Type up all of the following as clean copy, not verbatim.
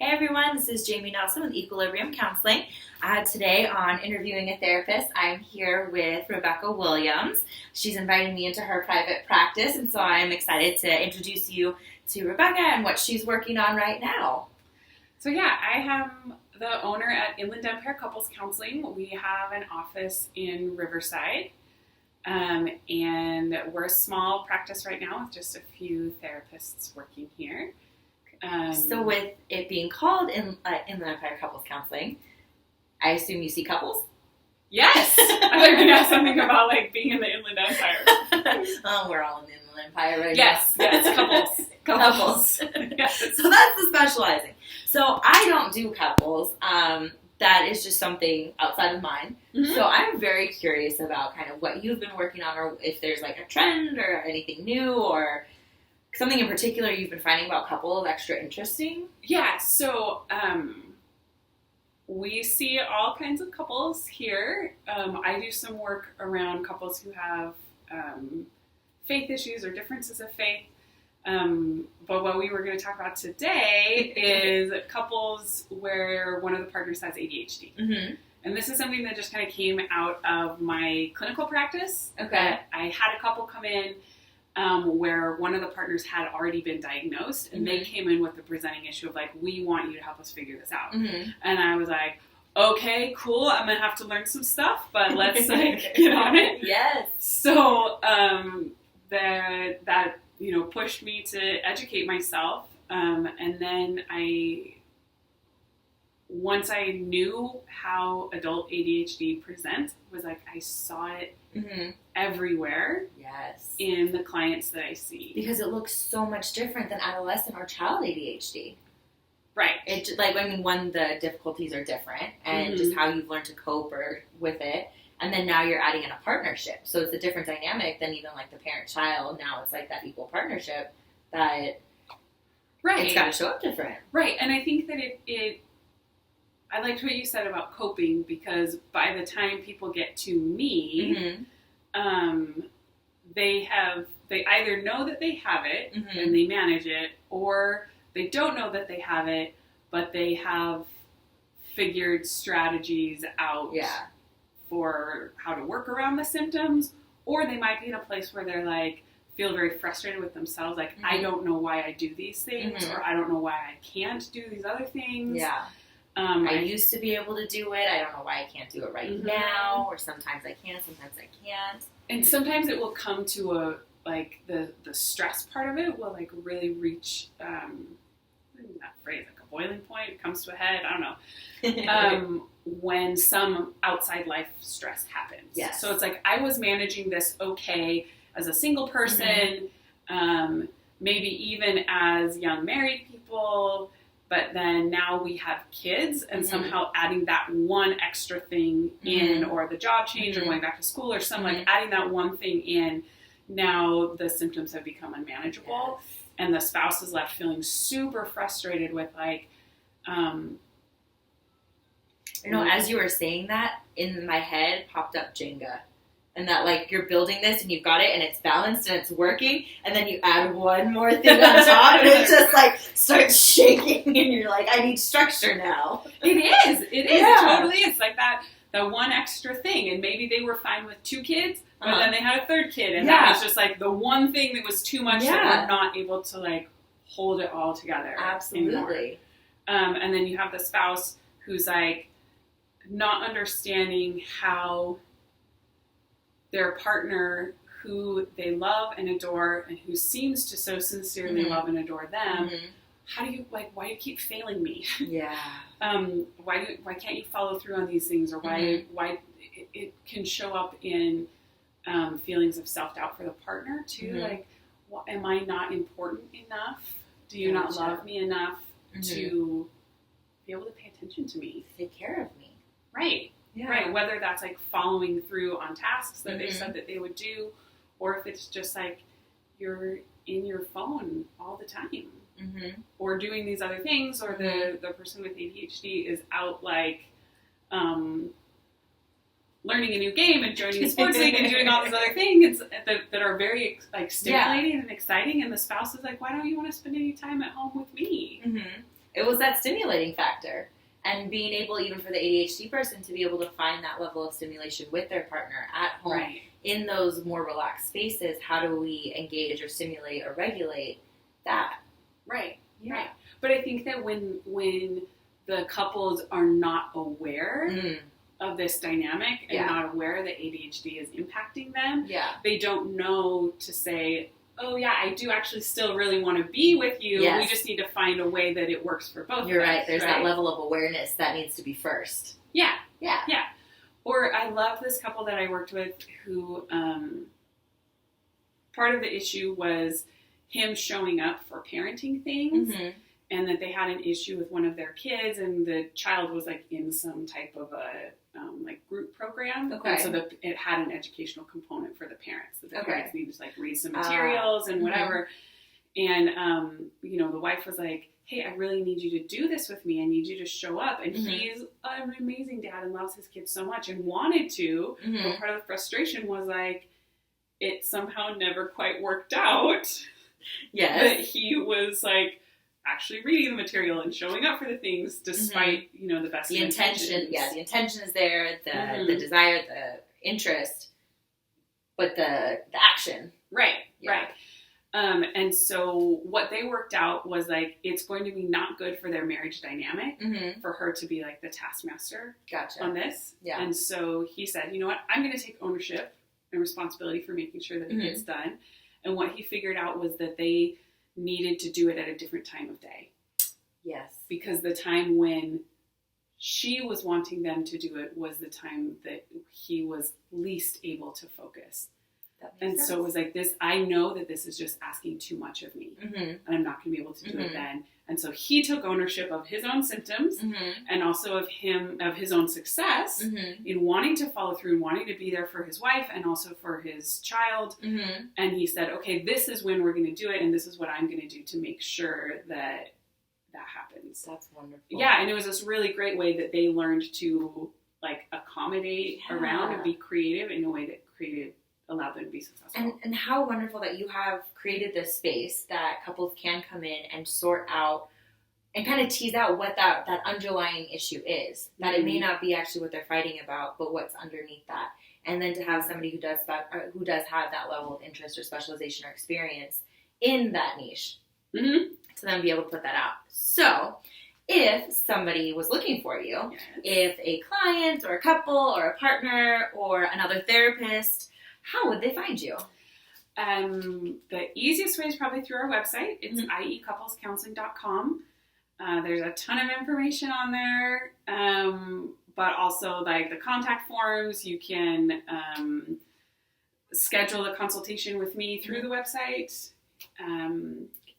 Hey everyone, this is Jamie Nelson with Equilibrium Counseling. Today on Interviewing a Therapist, I'm here with Rebecca Williams. She's invited me into her private practice, and so I'm excited to introduce you to Rebecca and what she's working on right now. So I am the owner at Inland Empire Couples Counseling. We have an office in Riverside, and we're a small practice right now with just a few therapists working here. So with it being called Inland Empire Couples Counseling, I assume you see couples? Yes! I thought you were going to ask something about being in the Inland Empire. Oh, we're all in the Inland Empire right yes, now. Yes, couples. Couples. Yes. So that's the specializing. So I don't do couples. That is just something outside of mine. Mm-hmm. So I'm very curious about kind of what you've been working on, or if there's a trend or anything new, or something in particular you've been finding about couples extra interesting? Yeah, so we see all kinds of couples here. I do some work around couples who have faith issues or differences of faith. But what we were going to talk about today is couples where one of the partners has ADHD. Mm-hmm. And this is something that just kind of came out of my clinical practice. Okay. I had a couple come in where one of the partners had already been diagnosed, and they came in with the presenting issue of we want you to help us figure this out. Mm-hmm. And I was like, okay, cool, I'm going to have to learn some stuff, but let's get on it. Yes. So that pushed me to educate myself. And then once I knew how adult ADHD presents, I saw it everywhere. Yes. In the clients that I see. Because it looks so much different than adolescent or child ADHD. Right. The difficulties are different, and just how you've learned to cope with it. And then now you're adding in a partnership. So it's a different dynamic than even the parent-child. Now it's that equal partnership that it's got to show up different. Right. And I think that I liked what you said about coping, because by the time people get to me, they either know that they have it and they manage it, or they don't know that they have it, but they have figured strategies out for how to work around the symptoms, or they might be in a place where they're feel very frustrated with themselves, I don't know why I do these things, or I don't know why I can't do these other things. Yeah. I used to be able to do it. I don't know why I can't do it right now, or sometimes I can, sometimes I can't. And sometimes it will come to the stress part of it will really reach that phrase, a boiling point. It comes to a head. I don't know. When some outside life stress happens. Yes. So it's I was managing this okay as a single person, maybe even as young married people, but then now we have kids, and somehow adding that one extra thing in, or the job change, or going back to school, or something, adding that one thing in, now the symptoms have become unmanageable, and the spouse is left feeling super frustrated with as you were saying that, in my head popped up Jenga. And that, you're building this, and you've got it, and it's balanced, and it's working, and then you add one more thing on top, and it just, starts shaking, and you're I need structure now. It is. It totally is. That one extra thing, and maybe they were fine with 2 kids, but then they had a 3rd kid, and that was just, the one thing that was too much that we're not able to, hold it all together. Absolutely. Anymore. And then you have the spouse who's, not understanding how their partner, who they love and adore, and who seems to so sincerely love and adore them, how do you, why do you keep failing me? Yeah. Why can't you follow through on these things? Or why it can show up in feelings of self-doubt for the partner too. Am I not important enough? Do you not love me enough to be able to pay attention to me? Take care of me. Right. Yeah. Right. Whether that's following through on tasks that they said that they would do, or if it's just you're in your phone all the time, or doing these other things, or the person with ADHD is out learning a new game and joining a sports league and doing all these other things that are very stimulating and exciting, and the spouse is why don't you want to spend any time at home with me? It was that stimulating factor. And being able, even for the ADHD person, to be able to find that level of stimulation with their partner at home in those more relaxed spaces. How do we engage or stimulate or regulate that? Right. But I think that when the couples are not aware of this dynamic and not aware that ADHD is impacting them, they don't know to say, oh yeah, I do actually still really want to be with you. Yes. We just need to find a way that it works for both You're of us. right. There's that level of awareness that needs to be first. Yeah. Or I love this couple that I worked with who part of the issue was him showing up for parenting things, and that they had an issue with one of their kids, and the child was like in some type of a like group program, and so it had an educational component for the parents. That the parents needed to like read some materials and whatever. And the wife was like, "Hey, I really need you to do this with me. I need you to show up." And he's an amazing dad and loves his kids so much and wanted to. But part of the frustration was like, it somehow never quite worked out. Yes. That he was like actually reading the material and showing up for the things despite, the best the intention. Yeah, the intention is there, the desire, the interest, but the action. Right. And so what they worked out was like, it's going to be not good for their marriage dynamic for her to be like the taskmaster on this. Yeah. And so he said, you know what, I'm going to take ownership and responsibility for making sure that it gets done. And what he figured out was that they needed to do it at a different time of day. Yes. Because the time when she was wanting them to do it was the time that he was least able to focus. And so it was like this, I know that this is just asking too much of me, and I'm not going to be able to do it then. And so he took ownership of his own symptoms and also of his own success in wanting to follow through and wanting to be there for his wife and also for his child. And he said, okay, this is when we're going to do it, and this is what I'm going to do to make sure that happens. That's wonderful. Yeah, and it was this really great way that they learned to like accommodate around and be creative in a way that allowed them to be successful. And how wonderful that you have created this space that couples can come in and sort out and kind of tease out what that underlying issue is. That it may not be actually what they're fighting about, but what's underneath that. And then to have somebody who does have that level of interest or specialization or experience in that niche, to then be able to put that out. So, if somebody was looking for you, if a client or a couple or a partner or another therapist, how would they find you? The easiest way is probably through our website. It's iecouplescounseling.com. There's a ton of information on there, but also like the contact forms. You can schedule a consultation with me through the website.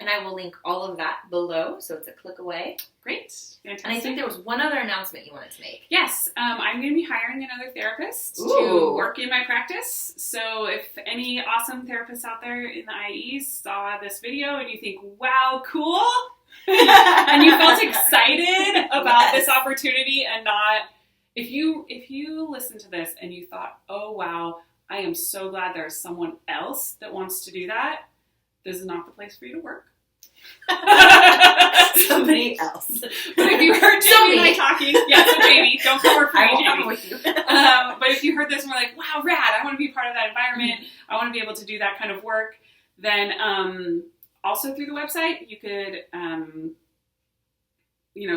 And I will link all of that below, so it's a click away. Great. Fantastic. And I think there was one other announcement you wanted to make. Yes. I'm going to be hiring another therapist to work in my practice. So if any awesome therapists out there in the IEs saw this video and you think, wow, cool, and you felt excited about this opportunity and not, if you listen to this and you thought, oh, wow, I am so glad there's someone else that wants to do that, this is not the place for you to work. Somebody else. But if you heard Jamie and I talking, so Jamie, don't come work for me, Jamie. Come with you. But if you heard this and were like, wow, rad, I want to be part of that environment, I want to be able to do that kind of work, then also through the website, you could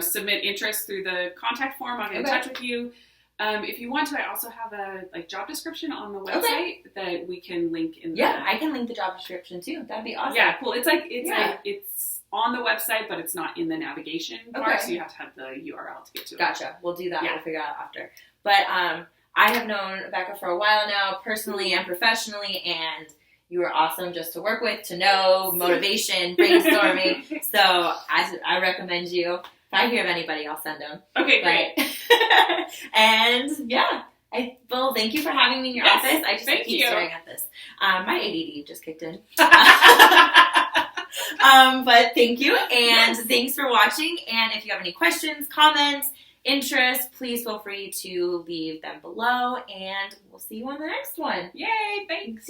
submit interest through the contact form. I'll get in touch with you. If you want to, I also have a job description on the website that we can link in. I can link the job description too. That'd be awesome. Yeah, cool. It's it's on the website, but it's not in the navigation part, so you have to have the URL to get to it. Gotcha. We'll do that. Yeah. We'll figure it out after. But I have known Rebecca for a while now, personally and professionally, and you were awesome just to work with, to know, motivation, brainstorming. So I recommend you. If I hear of anybody, I'll send them. Okay, great. And thank you for having me in your office. I just keep staring at this. My ADD just kicked in. But thank you, and thanks for watching. And if you have any questions, comments, interests, please feel free to leave them below, and we'll see you on the next one. Yay, thanks.